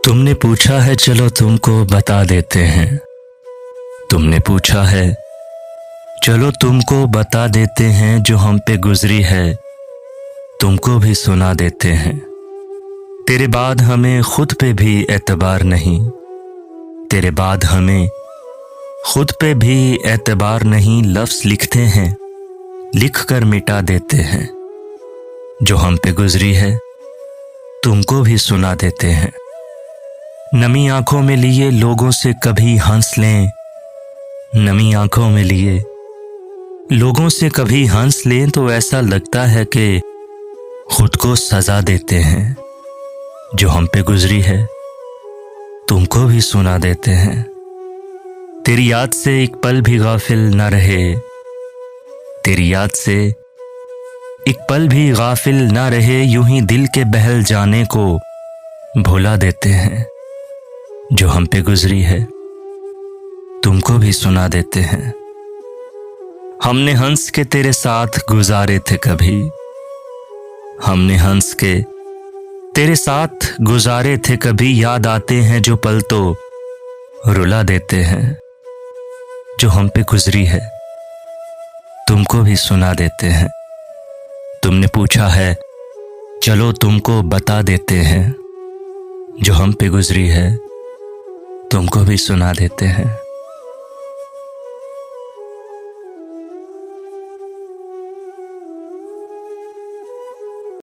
तुमने पूछा है चलो तुमको बता देते हैं। तुमने पूछा है चलो तुमको बता देते हैं, जो हम पे गुजरी है तुमको भी सुना देते हैं। तेरे बाद हमें खुद पे भी एतबार नहीं, तेरे बाद हमें खुद पे भी एतबार नहीं। लफ्ज़ लिखते हैं लिख कर मिटा देते हैं, जो हम पे गुजरी है तुमको भी सुना देते हैं। नमी आंखों में लिए लोगों से कभी हंस लें, नमी आंखों में लिए लोगों से कभी हंस लें तो ऐसा लगता है कि खुद को सजा देते हैं। जो हम पे गुजरी है तुमको भी सुना देते हैं। तेरी याद से एक पल भी गाफिल न रहे, तेरी याद से एक पल भी गाफिल न रहे। यूं ही दिल के बहल जाने को भुला देते हैं। जो हम पे गुजरी है तुमको भी सुना देते हैं। हमने हंस के तेरे साथ गुजारे थे कभी, हमने हंस के तेरे साथ गुजारे थे कभी। याद आते हैं जो पल तो रुला देते हैं। जो हम पे गुजरी है तुमको भी सुना देते हैं। तुमने पूछा है चलो तुमको बता देते हैं, जो हम पे गुजरी है तुमको भी सुना देते हैं।